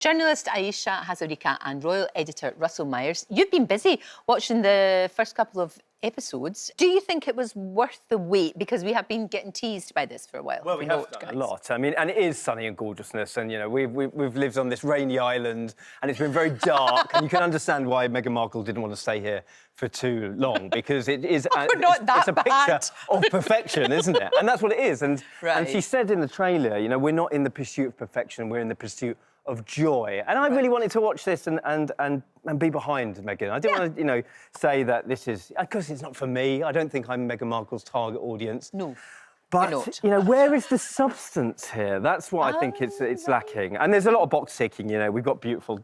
Journalist Ayesha Hazarika and royal editor Russell Myers, you've been busy watching the first couple of episodes. Do you think it was worth the wait? Because we have been getting teased by this for a while. Well, we have done a lot. I mean, and it is sunny and gorgeousness, and, you know, we've lived on this rainy island, and it's been very dark, and you can understand why Meghan Markle didn't want to stay here for too long, because it is it's a picture of perfection, isn't it? And that's what it is. And she said in the trailer, you know, we're not in the pursuit of perfection, we're in the pursuit of joy. And I really wanted to watch this and be behind Meghan. I didn't want to, you know, say that this is... Because it's not for me. I don't think I'm Meghan Markle's target audience. No. But, you know, where is the substance here? That's what I think it's lacking. And there's a lot of box ticking, you know. We've got beautiful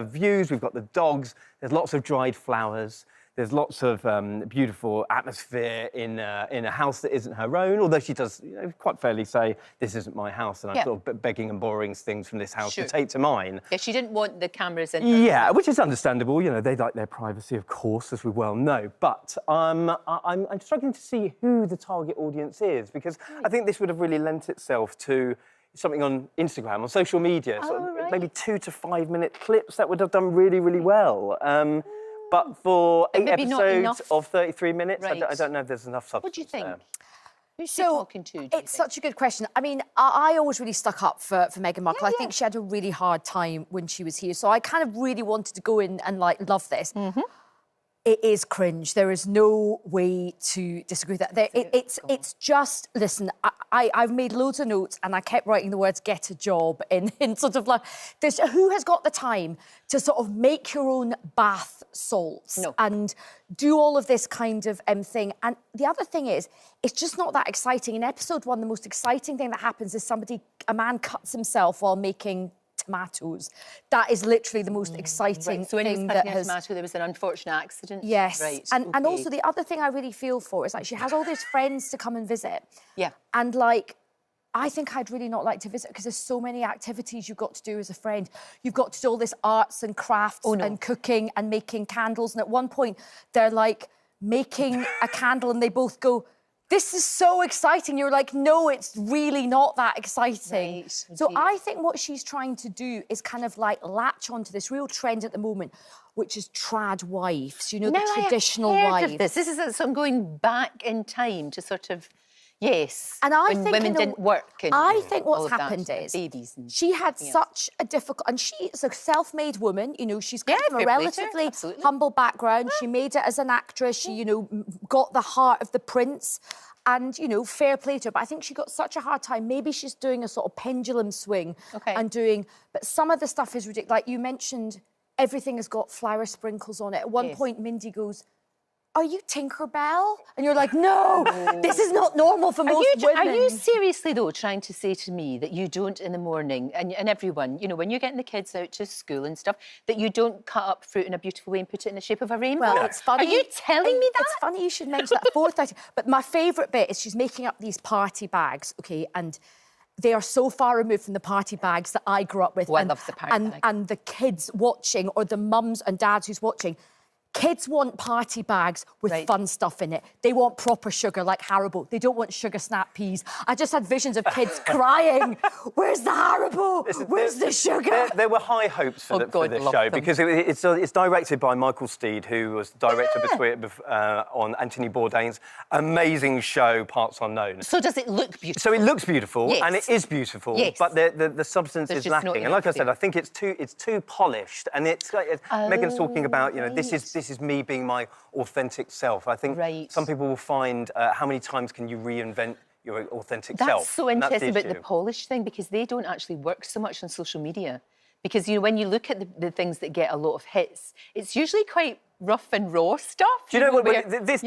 views, we've got the dogs, there's lots of dried flowers, there's lots of beautiful atmosphere in a house that isn't her own, although she does, you know, quite fairly say, this isn't my house, and I'm sort of begging and borrowing things from this house to take to mine. Yeah, she didn't want the cameras in her. Yeah, which is understandable. You know, they like their privacy, of course, as we well know. But I'm struggling to see who the target audience is, because I think this would have really lent itself to something on Instagram, on social media, maybe 2 to 5 minute clips that would have done really, really well. But for 8 episodes of 33 minutes, I don't know if there's enough substance. What do you think? There. Who's she talking to? It's such a good question. I mean, I always really stuck up for Meghan Markle. I think she had a really hard time when she was here. So I kind of really wanted to go in and, like, love this. It is cringe. There is no way to disagree with that. It's just, listen, I've made loads of notes and I kept writing the words "get a job" in sort of like, who has got the time to sort of make your own bath salts and do all of this kind of thing? And the other thing is, it's just not that exciting. In episode 1, the most exciting thing that happens is a man cuts himself while making tomatoes. That is literally the most exciting So when he was thing cutting a tomato, there was an unfortunate accident? Yes. Right. And also the other thing I really feel for is, like, she has all these friends to come and visit. Yeah. And, like, I think I'd really not like to visit because there's so many activities you've got to do as a friend. You've got to do all this arts and crafts and cooking and making candles. And at one point, they're, like, making a candle and they both go, "This is so exciting." You're like, no, it's really not that exciting. Right. So I think what she's trying to do is kind of, like, latch onto this real trend at the moment, which is trad wives, you know, the traditional wife. This is sort of going back in time to sort of, and when women didn't work. And, I think what's happened is babies and she had such a difficult... And she is a self-made woman, you know, she's come from a relatively humble background. She made it as an actress. She, you know, got the heart of the prince. And, you know, fair play to her. But I think she got such a hard time. Maybe she's doing a sort of pendulum swing and doing... But some of the stuff is ridiculous. Like you mentioned, everything has got flower sprinkles on it. At one point, Mindy goes, "Are you Tinkerbell?" And you're like, no, this is not normal for most women. Are you seriously, though, trying to say to me that you don't in the morning, and everyone, you know, when you're getting the kids out to school and stuff, that you don't cut up fruit in a beautiful way and put it in the shape of a rainbow? Well, it's funny. Are you telling me that? It's funny you should mention that. 4:30. But my favourite bit is she's making up these party bags, and they are so far removed from the party bags that I grew up with. Oh, I love the party bag. And the kids watching, or the mums and dads who's watching, kids want party bags with fun stuff in it. They want proper sugar, like Haribo. They don't want sugar snap peas. I just had visions of kids crying, "Where's the Haribo? Where's the sugar?" There were high hopes for this show, because it's directed by Michael Steed, who was director on Anthony Bourdain's amazing show, Parts Unknown. So does it look beautiful? So it looks beautiful, and it is beautiful, but the substance is lacking. And like I said, I think it's too polished, and it's like, Meghan's talking about, you know, this is me being my authentic self. I think some people will find how many times can you reinvent your authentic self. That's so interesting about the polish thing, because they don't actually work so much on social media. Because, you know, when you look at the things that get a lot of hits, it's usually quite rough and raw stuff. Do you know what? This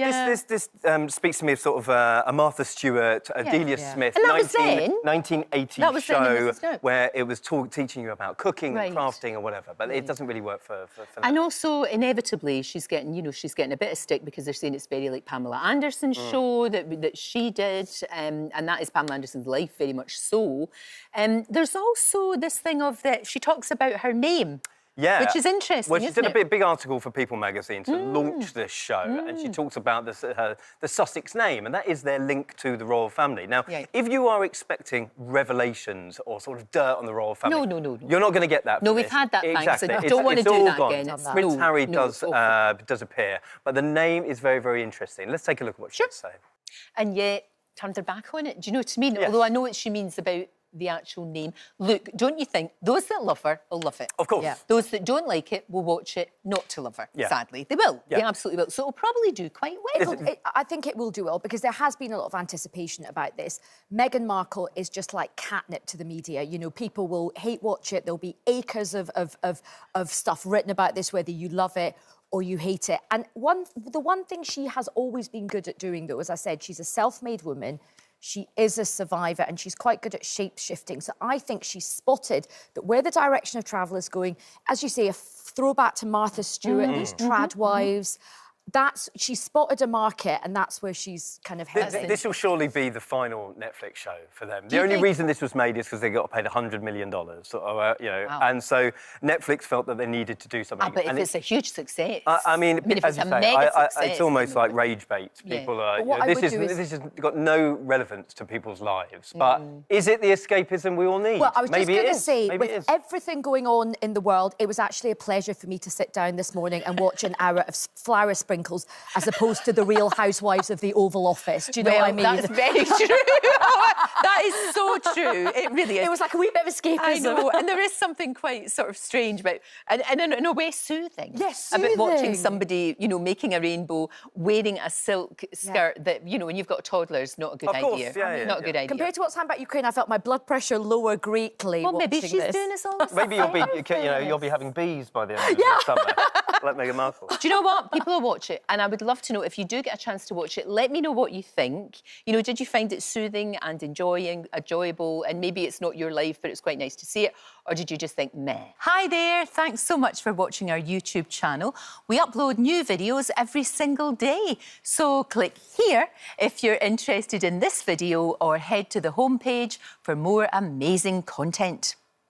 speaks to me of sort of a Martha Stewart, Delia Smith, 1980 show where it was teaching you about cooking and crafting or whatever. But it doesn't really work for now. And also, inevitably, she's getting a bit of stick because they're saying it's very like Pamela Anderson's show that she did, and that is Pamela Anderson's life, very much so. There's also this thing of that she talks about her name. Yeah. Which is interesting, Well, she isn't did it? a big article for People magazine to launch this show, and she talks about the Sussex name, and that is their link to the royal family. Now, Yeah. if you are expecting revelations or sort of dirt on the royal family, No. you're not going to get that. No, from we've this. had that, thanks. Exactly. I don't want to It's do all that gone. again. It's- Prince no, Harry no, does awful. does appear, but the name is very, very interesting. Let's take a look at what she has to say. And yet turned her back on it. Do you know what I mean? Yes. Although I know what she means about the actual name. Look, don't you think those that love her will love it? Of course. Yeah. Those that don't like it will watch it not to love her, Yeah. sadly. They will. They Yeah. absolutely will. So it'll probably do quite well. I think it will do well because there has been a lot of anticipation about this. Meghan Markle is just like catnip to the media. You know, people will hate watch it. There'll be acres of stuff written about this, whether you love it or you hate it. And the one thing she has always been good at doing, though, as I said, she's a self-made woman. She is a survivor and she's quite good at shape-shifting. So I think she's spotted that where the direction of travel is going, as you say, a throwback to Martha Stewart, these trad wives, she's spotted a market and that's where she's kind of heading. This will surely be the final Netflix show for them. The you only think- reason this was made is because they got paid $100 million, you know, Wow. and so Netflix felt that they needed to do something. But if and it's a huge success. I mean, if as it's a you say, mega success. it's almost like rage bait. Yeah. People are. But what You know, I would do is- this has got no relevance to people's lives. But is it the escapism we all need? Well, I was Maybe just it going to is. say, Maybe it with is. everything going on in the world, it was actually a pleasure for me to sit down this morning and watch an hour of flower sprinkles as opposed to the Real Housewives of the Oval Office. Do you know what I mean? That's very true. That is so true. It really is. It was like a wee bit of escapism. I know, and there is something quite sort of strange about, and in a way soothing. Yes, About watching soothing. somebody, you know, making a rainbow, wearing a silk skirt that, you know, when you've got toddlers, not a good Of course, idea. yeah, Not a good idea. Compared to what's happened about Ukraine, I felt my blood pressure lower greatly well, maybe watching she's this. doing us all the Maybe you'll be, same. you'll be having bees by the end of the summer, like Meghan Markle. Do you know what? People will watch it, and I would love to know if you do get a chance to watch it. Let me know what you think. You know, did you find it soothing and enjoyable, and maybe it's not your life, but it's quite nice to see it, or did you just think meh? Hi there! Thanks so much for watching our YouTube channel. We upload new videos every single day, so click here if you're interested in this video, or head to the homepage for more amazing content.